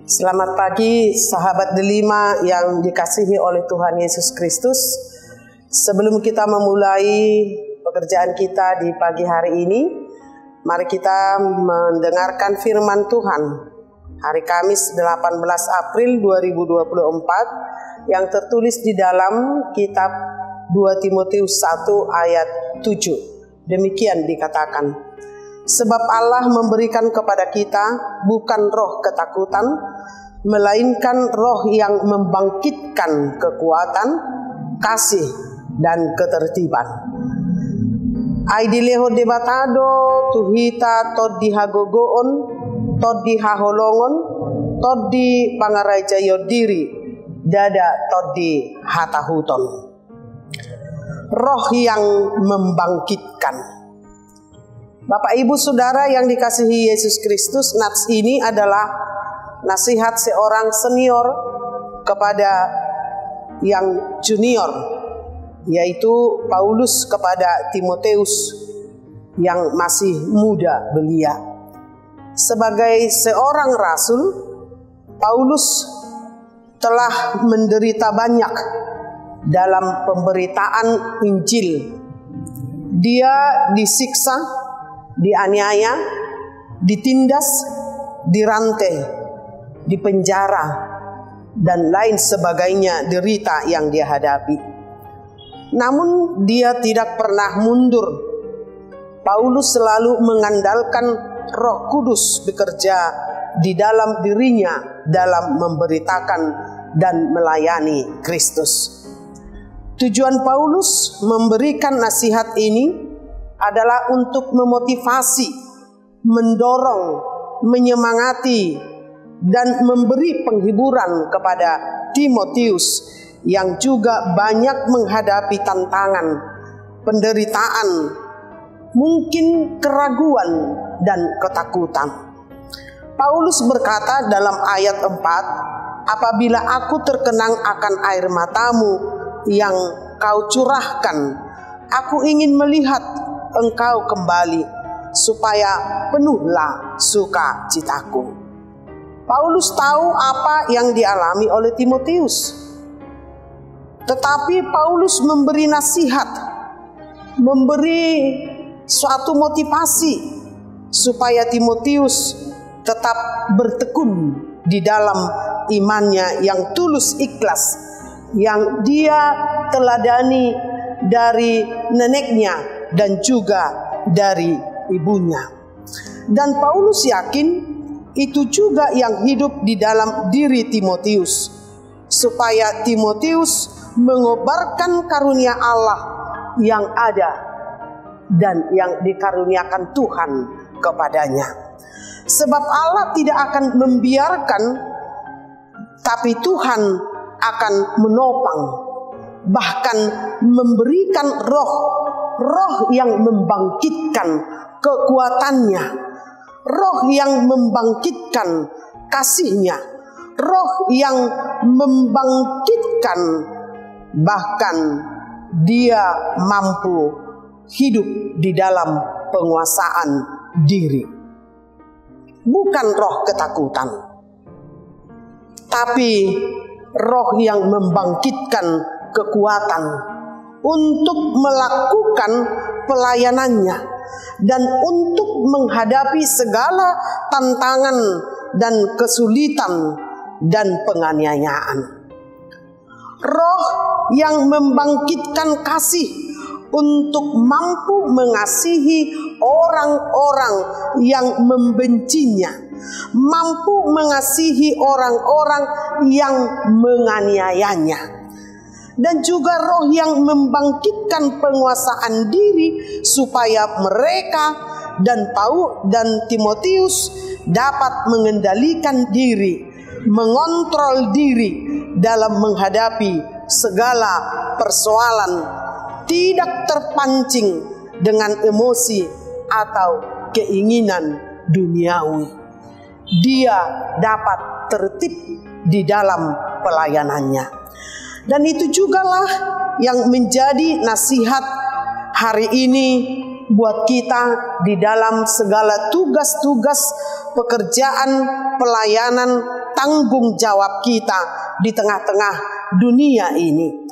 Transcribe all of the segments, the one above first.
Selamat pagi sahabat delima yang dikasihi oleh Tuhan Yesus Kristus. Sebelum kita memulai pekerjaan kita di pagi hari ini, mari kita mendengarkan firman Tuhan. Hari Kamis 18 April 2024 yang tertulis di dalam kitab 2 Timotius 1 ayat 7. Demikian dikatakan, sebab Allah memberikan kepada kita bukan roh ketakutan, melainkan roh yang membangkitkan kekuatan, kasih, dan ketertiban. Aidileho debatado tuhita todi hagogoon, todi haholongon, todi pangarajayo diri, dada todi hatahuton. Roh yang membangkitkan. Bapak Ibu Saudara yang dikasihi Yesus Kristus, nats ini adalah nasihat seorang senior kepada yang junior, yaitu Paulus kepada Timotius yang masih muda belia. Sebagai seorang rasul, Paulus telah menderita banyak dalam pemberitaan Injil. Dia disiksa, dianiaya, ditindas, dirantai, dipenjara, dan lain sebagainya derita yang dia hadapi. Namun dia tidak pernah mundur. Paulus selalu mengandalkan Roh Kudus bekerja di dalam dirinya dalam memberitakan dan melayani Kristus. Tujuan Paulus memberikan nasihat ini adalah untuk memotivasi, mendorong, menyemangati, dan memberi penghiburan kepada Timotius yang juga banyak menghadapi tantangan, penderitaan, mungkin keraguan dan ketakutan. Paulus berkata dalam ayat 4, apabila aku terkenang akan air matamu yang kau curahkan, aku ingin melihat engkau kembali, supaya penuhlah sukacitaku. Paulus tahu apa yang dialami oleh Timotius, tetapi Paulus memberi nasihat, memberi suatu motivasi supaya Timotius tetap bertekun di dalam imannya yang tulus ikhlas, yang dia teladani dari neneknya dan juga dari ibunya. Dan Paulus yakin itu juga yang hidup di dalam diri Timotius, supaya Timotius mengobarkan karunia Allah yang ada dan yang dikaruniakan Tuhan kepadanya. Sebab Allah tidak akan membiarkan, tapi Tuhan akan menopang, bahkan memberikan roh yang membangkitkan kekuatannya, roh yang membangkitkan kasihnya, roh yang membangkitkan, bahkan dia mampu hidup di dalam penguasaan diri. Bukan roh ketakutan, tapi roh yang membangkitkan kekuatan untuk melakukan pelayanannya dan untuk menghadapi segala tantangan dan kesulitan dan penganiayaan. Roh yang membangkitkan kasih untuk mampu mengasihi orang-orang yang membencinya, mampu mengasihi orang-orang yang menganiayanya. Dan juga roh yang membangkitkan penguasaan diri supaya mereka dan Timotius dapat mengendalikan diri, mengontrol diri dalam menghadapi segala persoalan, tidak terpancing dengan emosi atau keinginan duniawi. Dia dapat tertib di dalam pelayanannya. Dan itu jugalah yang menjadi nasihat hari ini buat kita di dalam segala tugas-tugas pekerjaan, pelayanan, tanggung jawab kita di tengah-tengah dunia ini.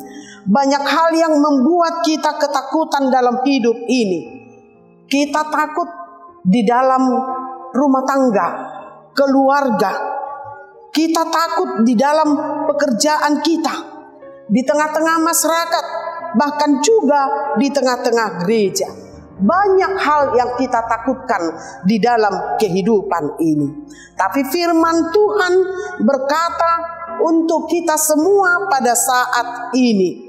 Banyak hal yang membuat kita ketakutan dalam hidup ini. Kita takut di dalam rumah tangga, keluarga. Kita takut di dalam pekerjaan kita, di tengah-tengah masyarakat, bahkan juga di tengah-tengah gereja. Banyak hal yang kita takutkan di dalam kehidupan ini. Tapi firman Tuhan berkata untuk kita semua pada saat ini,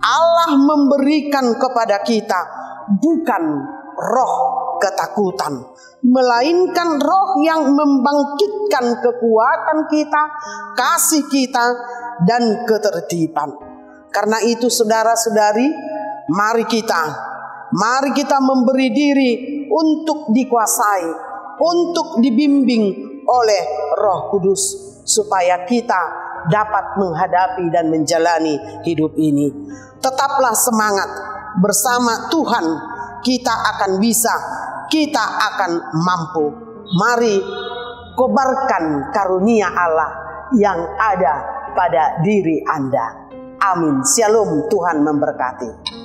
Allah memberikan kepada kita bukan roh ketakutan, melainkan roh yang membangkitkan kekuatan kita, kasih kita, dan ketertiban. Karena itu saudara-saudari, mari kita memberi diri untuk dikuasai, untuk dibimbing oleh Roh Kudus, supaya kita dapat menghadapi dan menjalani hidup ini. Tetaplah semangat, bersama Tuhan kita akan bisa, kita akan mampu. Mari kobarkan karunia Allah yang ada pada diri Anda. Amin. Shalom, Tuhan memberkati.